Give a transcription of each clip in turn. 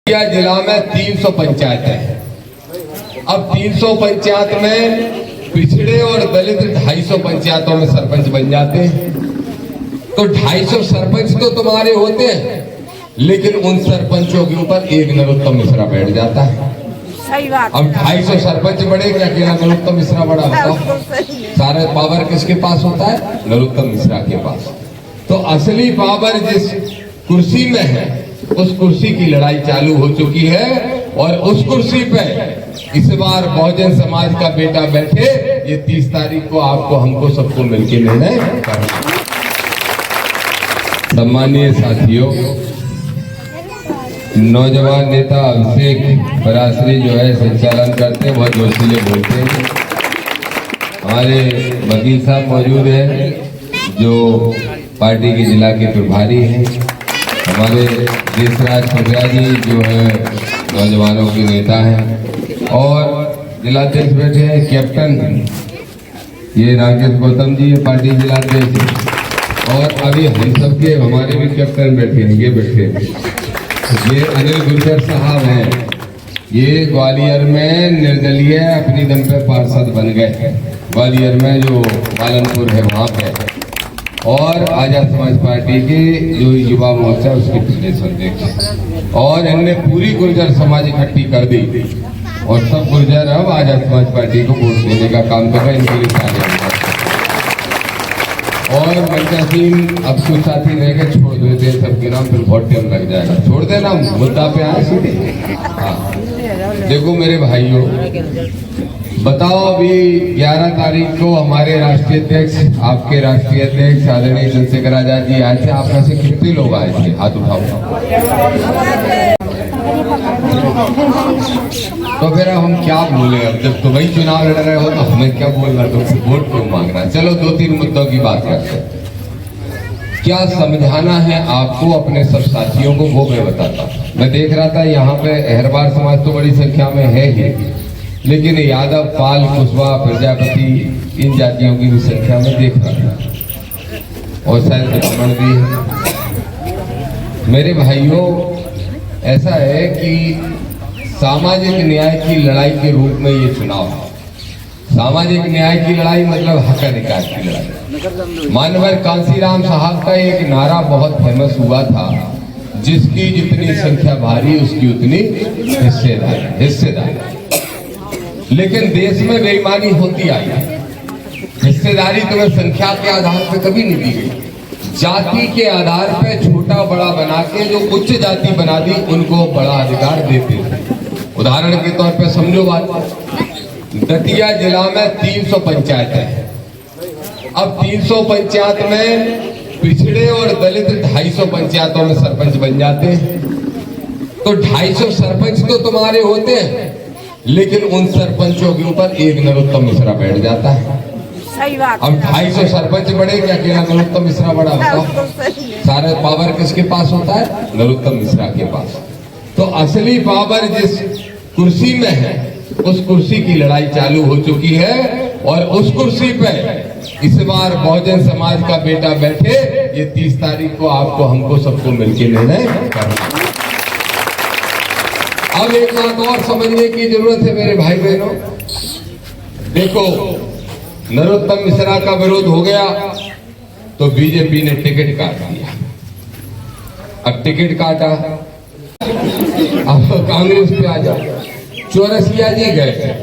जिला में 300 पंचायत है। अब 300 पंचायत में पिछड़े और दलित 250 पंचायतों में सरपंच बन जाते हैं। तो 250 सरपंच तो तुम्हारे होते हैं, लेकिन उन सरपंचों के ऊपर एक नरोत्तम मिश्रा बैठ जाता है। सही बात। अब 250 सरपंच बड़े क्या अकेला नरोत्तम मिश्रा बड़ा होता? सारा पावर किसके पास होता है? नरोत्तम मिश्रा के पास। तो असली पावर जिस कुर्सी में है, उस कुर्सी की लड़ाई चालू हो चुकी है और उस कुर्सी पे इस बार बहुजन समाज का बेटा बैठे। ये 30 तारीख को आपको हमको सबको मिलकर निर्णय करना। सम्मानीय साथियों, नौजवान नेता अभिषेक पराश्री जो है संचालन करते हैं, बहुत जोशीले बोलते हैं। हमारे वकील साहब मौजूद हैं जो पार्टी के जिला के प्रभारी हैं। हमारे देशराज खबरिया जी जो है नौजवानों के नेता हैं, और जिलाध्यक्ष बैठे हैं कैप्टन ये राकेश गौतम जी, ये पार्टी जिलाध्यक्ष। और अभी हम सबके हमारे भी कैप्टन बैठे हैं, ये बैठे हैं, ये अनिल गुर्जर साहब हैं। ये ग्वालियर में निर्दलीय अपनी दम पे पार्षद बन गए, ग्वालियर में जो पालनपुर है वहाँ पे, और आजाद समाज पार्टी के जो युवा मोर्चा उसके प्रदेश अध्यक्ष। और इनने पूरी गुर्जर समाज इकट्ठी कर दी और सब गुर्जर अब आजाद समाज पार्टी को वोट देने का काम कर रहे हैं। इनके लिए सारे और मंचा सिंह अब कुछ साथी रह गए, छोड़ देते हैं सबके नाम, फिर बहुत टाइम लग जाएगा। छोड़ देना, मुद्दा पे आए सीधे। हाँ, देखो मेरे भाइयों, बताओ अभी 11 तारीख को हमारे राष्ट्रीय अध्यक्ष, आपके राष्ट्रीय अध्यक्ष आदरणीय चंद्रशेखर आजाद जी आए थे। आप में से कितने लोग आए थे? हाथ उठाओ। तो फिर हम क्या बोले? अब जब तुम ही चुनाव लड़ रहे हो तो हमें क्या बोलना, तुमसे वोट क्यों मांगना? चलो 2-3 मुद्दों की बात करते हैं। क्या समझाना है आपको अपने सब साथियों को, वो मैं बताता। मैं देख रहा था यहाँ पे अहरवार समाज तो बड़ी संख्या में है ही, लेकिन यादव, पाल, कुशवाहा, प्रजापति, इन जातियों की भी संख्या में देख रहा था, और शायद ब्राह्मण भी है। मेरे भाइयों, ऐसा है कि सामाजिक न्याय की लड़ाई के रूप में ये चुनाव है। सामाजिक न्याय की लड़ाई मतलब हक अधिकार की लड़ाई। मानवर कांसीराम साहब का एक नारा बहुत फेमस हुआ था, जिसकी जितनी संख्या भारी उसकी उतनी हिस्सेदारी। लेकिन देश में बेईमानी होती आई है। हिस्सेदारी तुम्हें संख्या के आधार पर कभी नहीं दी गई, जाति के आधार पे छोटा बड़ा बना के जो उच्च जाति बना दी उनको बड़ा अधिकार देते थे। उदाहरण के तौर पे समझो बात, दतिया जिला में 300 पंचायत है। अब 300 पंचायत में पिछड़े और दलित 250 पंचायतों में सरपंच बन जाते हैं। तो 250 सरपंच तो तुम्हारे होते हैं, लेकिन उन सरपंचों के ऊपर एक नरोत्तम मिश्रा बैठ जाता है। सही बात। अब 250 सरपंच बड़े क्या अकेला नरोत्तम मिश्रा बड़ा होता? सारा पावर किसके पास होता है? नरोत्तम मिश्रा के पास। तो असली पावर जिस कुर्सी में है, उस कुर्सी की लड़ाई चालू हो चुकी है और उस कुर्सी पे इस बार बहुजन समाज का बेटा बैठे। ये 30 तारीख को आपको हमको सबको मिलकर निर्णय करना। अब एक बात और समझने की जरूरत है मेरे भाई बहनों। देखो, नरोत्तम मिश्रा का विरोध हो गया तो बीजेपी ने टिकट काट दिया। अब टिकट काटा, अब कांग्रेस पे आ जाओ। चौरसिया जी गए।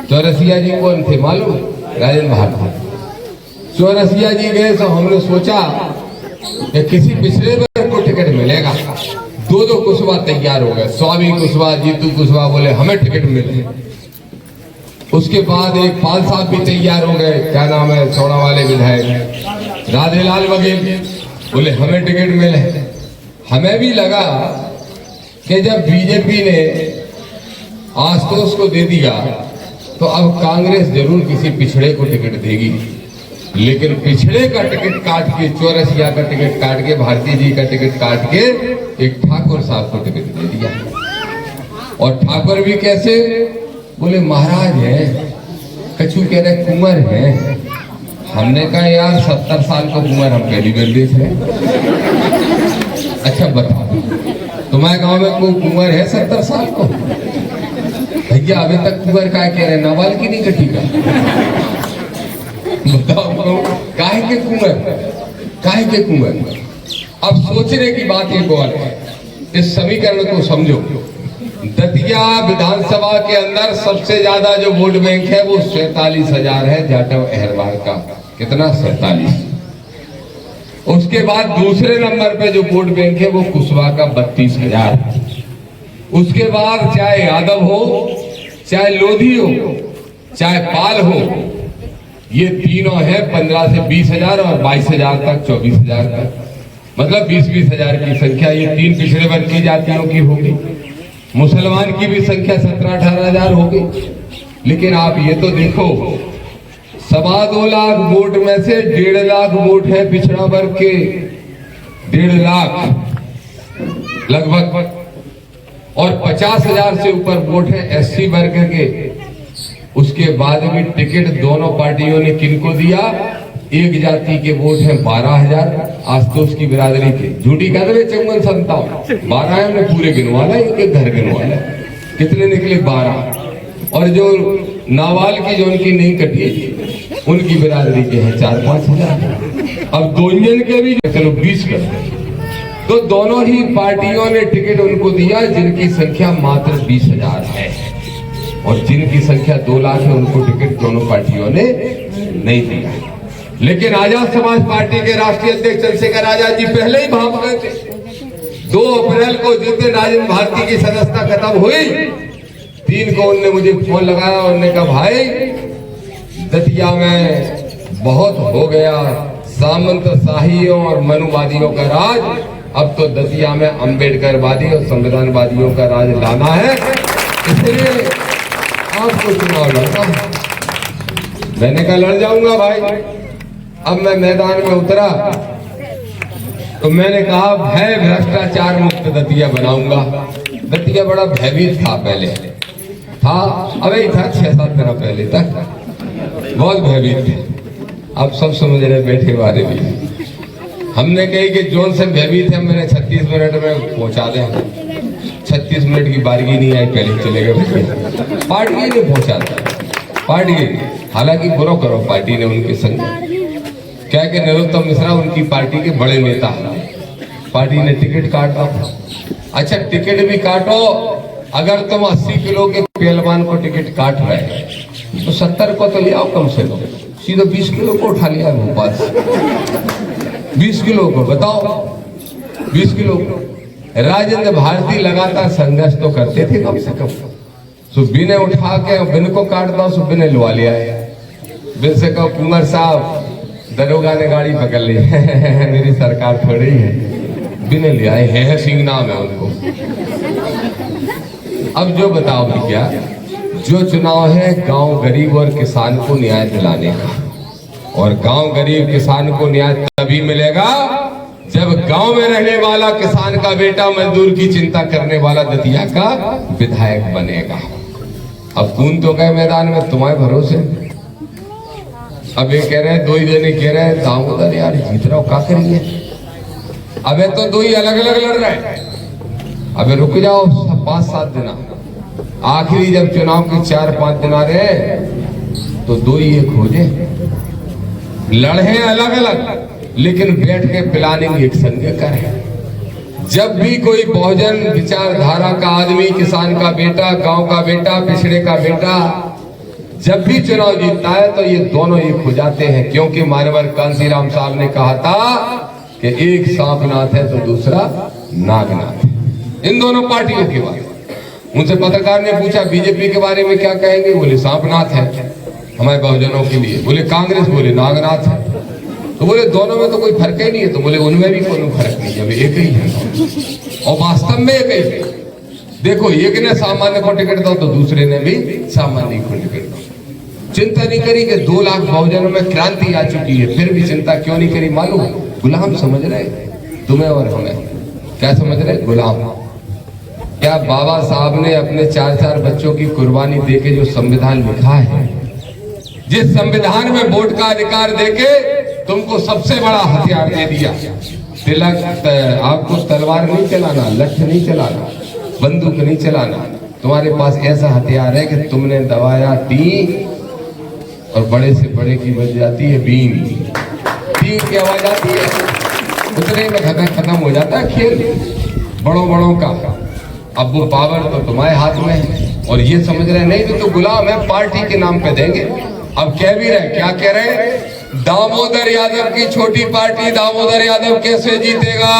चौरसिया जी कौन थे मालूम? राजेंद्र भारती। चौरसिया जी गए तो हमने सोचा कि किसी पिछड़े वर्ग को टिकट मिलेगा। 2 कुशवाहा तैयार हो गए, स्वामी कुशवाहा, जीतू कुशवाहा, बोले हमें टिकट मिले। उसके बाद एक पाल साहब भी तैयार हो गए, क्या नाम है, सोना वाले विधायक राधेलाल बघेल, बोले हमें टिकट मिले। हमें भी लगा कि जब बीजेपी ने आशुतोष को दे दिया तो अब कांग्रेस जरूर किसी पिछड़े को टिकट देगी। लेकिन पिछड़े का टिकट काट के, चौरसिया का टिकट काट के, भारती जी का टिकट काट के एक ठाकुर साहब को टिकट दे दिया। और ठाकुर भी कैसे? बोले महाराज है, कछु कह रहे कुंवर है। हमने कहा यार 70 साल का कुंवर हम पहली बार देख रहे। अच्छा बताओ, तुम्हारे गांव में कोई कुंवर है 70 साल को? भैया अभी तक कुंवर का कह रहे, नाबाल की नहीं कटी का? बताओ काहे के कुंवर, काहे के कुंवर? अब सोचने की बात एक और है, इस समीकरण को समझो। दतिया विधानसभा के अंदर सबसे ज्यादा जो वोट बैंक है वो 47,000 है जाटव अहरवाल का। कितना? 47। उसके बाद दूसरे नंबर पे जो वोट बैंक है वो कुशवाहा का 32,000। उसके बाद चाहे यादव हो, चाहे लोधी हो, चाहे पाल हो, ये तीनों है 15 से 20,000 और 22,000 तक 24,000 तक, मतलब 20-20 हजार की संख्या ये तीन पिछड़े वर्ग की जातियों की होगी। मुसलमान की भी संख्या 17-18 हजार होगी। लेकिन आप ये तो देखो, 2.25 लाख वोट में से 1.5 लाख वोट है पिछड़ा वर्ग के, 1.5 लाख लगभग, और 50,000 से ऊपर वोट है एससी वर्ग के। उसके बाद भी टिकट दोनों पार्टियों ने किनको दिया? एक जाति के वोट हैं 12,000 आस्तोष की बिरादरी के। झूठी कह रहे 54-57, 12 है, हमने पूरे गिनवाना, एक घर गिनवाना। कितने निकले? 12। और जो नावाल की जो उनकी नहीं कटी उनकी बिरादरी के हैं 4-5 हजार। अब दो इंजन के भी चलो 20 कर, तो दोनों ही पार्टियों ने टिकट उनको दिया जिनकी संख्या मात्र 20,000 है, और जिनकी संख्या 2 लाख है उनको टिकट दोनों पार्टियों ने नहीं दिया। लेकिन आजाद समाज पार्टी के राष्ट्रीय अध्यक्ष चंद्रशेखर आजाद जी पहले ही भाग गए थे। 2 अप्रैल को जिस दिन राजेंद्र भारती की सदस्यता खत्म हुई, 3 को उनने मुझे फोन लगाया, उन्होंने कहा भाई दतिया में बहुत हो गया सामंतशाहियों और मनुवादियों का राज, अब तो दतिया में अम्बेडकरवादी और संविधानवादियों का राज लाना है, इसलिए आपको चुनाव लड़ना है। मैंने कहा लड़ जाऊंगा भाई। अब मैं मैदान में उतरा तो मैंने कहा भय भ्रष्टाचार मुक्त दतिया बनाऊंगा। दतिया बड़ा भयभीत था, पहले था, अभी था 6-7 दिन पहले तक बहुत भयभीत थे। अब सब समझ रहे बैठे वाले भी। हमने कही कि जोन से भयभीत है मैंने 36 मिनट में पहुंचा दें। 36 मिनट की बारगी नहीं आई, पहले चले गए। पार्टी ने पहुंचा दिया, पार्टी। हालांकि बुरा करो पार्टी ने उनके संग, क्या कि नरोत्तम मिश्रा उनकी पार्टी के बड़े नेता हैं, पार्टी ने टिकट काटा। अच्छा टिकट भी काटो, अगर तुम 80 किलो के पहलवान को टिकट काट रहे हैं तो 70 को तो ले आओ कम से कम। सीधा 20 किलो को उठा लिया भोपाल से, 20 किलो को, बताओ 20 किलो को। राजेंद्र भारती लगातार संघर्ष तो करते थे कम से कम। सुब्बी ने उठा के बिन को काट दो, सुब्बी ने लुआ लिया है। बिन से कहो कुंवर साहब दरोगा ने गाड़ी पकड़ ली मेरी सरकार थोड़ी है, बिने लिया है, सिंह नाम है उनको। अब जो बताओ भैया, जो चुनाव है गांव गरीब और किसान को न्याय दिलाने का, और गांव गरीब किसान को न्याय तभी मिलेगा जब गांव में रहने वाला किसान का बेटा मजदूर की चिंता करने वाला दतिया का विधायक बनेगा। अब कौन तो गए मैदान में तुम्हारे भरोसे। अब ये कह रहे हैं, 2 ही जने कह रहे हैं दामोदर यार जीत रहा हो, क्या करेंगे? अबे तो 2 ही अलग अलग लड़ रहे हैं। अबे रुक जाओ 5-7 दिन, आखिरी जब चुनाव के 4-5 दिन आ रहे तो 2 ही एक हो जाए। लड़े अलग अलग लेकिन बैठ के प्लानिंग एक संग करें। जब भी कोई बहुजन विचारधारा का आदमी, किसान का बेटा, गांव का बेटा, पिछड़े का बेटा जब भी चुनाव जीतता है तो ये दोनों एक हो जाते हैं, क्योंकि मानवर कांसीराम साहब ने कहा था कि एक सांपनाथ है तो दूसरा नागनाथ। इन दोनों पार्टियों के बारे में उनसे पत्रकार ने पूछा बीजेपी के बारे में क्या कहेंगे, बोले सांपनाथ है हमारे बहुजनों के लिए। बोले कांग्रेस, बोले नागनाथ है। तो बोले दोनों में तो कोई फर्क ही नहीं है। तो बोले उनमें भी कोई फर्क नहीं है, एक ही है और वास्तव में एक ही। देखो एक ने सामान्य को टिकट दो तो दूसरे ने भी सामान्य को टिकट दो। चिंता नहीं करी कि 2 लाख बहुजनों में क्रांति आ चुकी है, फिर भी चिंता क्यों नहीं करी मालूम? गुलाम समझ रहे तुम्हें और हमें, क्या समझ रहे? गुलाम। क्या बाबा साहब ने अपने 4-4 बच्चों की कुर्बानी देके जो संविधान लिखा है, जिस संविधान में वोट का अधिकार देके तुमको सबसे बड़ा हथियार दे दिया, तिलक आपको तलवार नहीं चलाना, लठ नहीं चलाना, बंदूक नहीं चलाना। तुम्हारे पास ऐसा हथियार है कि तुमने दबाया टी और बड़े से बड़े की बज जाती है बीन, टी की आवाज आती है, उतने में खत्म हो जाता है खेल बड़ों का। अब वो पावर तो तुम्हारे हाथ में है और ये समझ रहे नहीं भी तो गुलाम है, पार्टी के नाम पे देंगे। अब कह भी रहे, क्या कह रहे, दामोदर यादव की छोटी पार्टी, दामोदर यादव कैसे जीतेगा?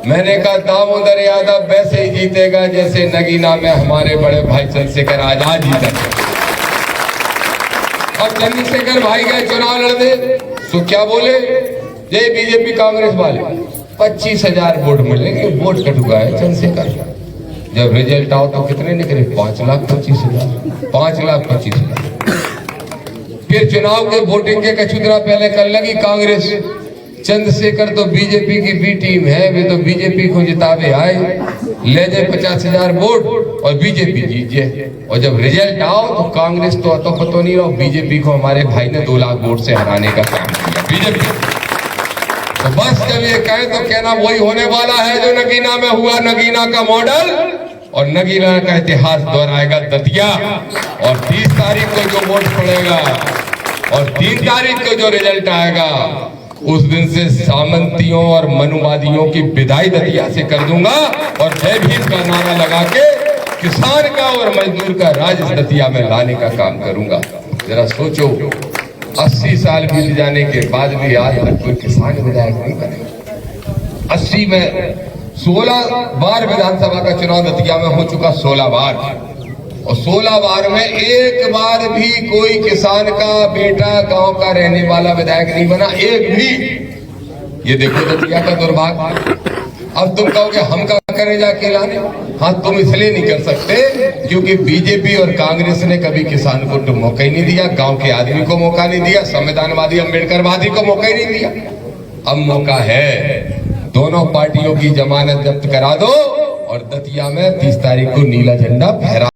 मैंने कहा दामोदर यादव वैसे ही जीतेगा जैसे नगीना में हमारे बड़े भाई चंद्रशेखर आजाद जीता। अब चंद्रशेखर भाई गए चुनाव लड़ने तो क्या बोले, जय बीजेपी कांग्रेस वाले 25,000 वोट मिलेंगे, वोट कटुआ है चंद्रशेखर। जब रिजल्ट आओ तो कितने निकले, 5,25,000, 5,25,000। फिर चुनाव के वोटिंग के कुछ दिन पहले कर लगी कांग्रेस, चंद्रशेखर तो बीजेपी की बी टीम है, वे तो बीजेपी को जितावे आए, ले जाए 50,000 वोट और बीजेपी जीत जाए। और जब रिजल्ट आओ तो कांग्रेस तो अतो पतो नहीं रहो, बीजेपी को हमारे भाई ने 2 लाख वोट से हराने का काम किया बीजेपी। तो बस जब ये कहे तो कहना वही होने वाला है जो नगीना में हुआ, नगीना का मॉडल और नगीना का इतिहास दोहराएगा दतिया। और 30 तारीख को जो वोट पड़ेगा और 3 तारीख को जो रिजल्ट आएगा, उस दिन से सामंतियों और मनुवादियों की विदाई दतिया से कर दूंगा और जय भीम का नारा लगा के किसान का और मजदूर का राज दतिया में लाने का काम करूंगा। जरा सोचो, 80 साल बीत जाने के बाद भी आज तक कोई किसान विधायक नहीं बने। 80 में 16 बार विधानसभा का चुनाव दतिया में हो चुका, 16 बार, और 16 बार में एक बार भी कोई किसान का बेटा गांव का रहने वाला विधायक नहीं बना, एक भी। ये देखो दतिया का दुर्भाग्य। अब तुम कहोगे हम क्या करें जाके लाने, हाँ तुम इसलिए नहीं कर सकते क्योंकि बीजेपी और कांग्रेस ने कभी किसान को तो मौका ही नहीं दिया, गांव के आदमी को मौका नहीं दिया, संविधानवादी अम्बेडकरवादी को मौका ही नहीं दिया। अब मौका है, दोनों पार्टियों की जमानत जब्त करा दो और दतिया में 30 तारीख को नीला झंडा फहरा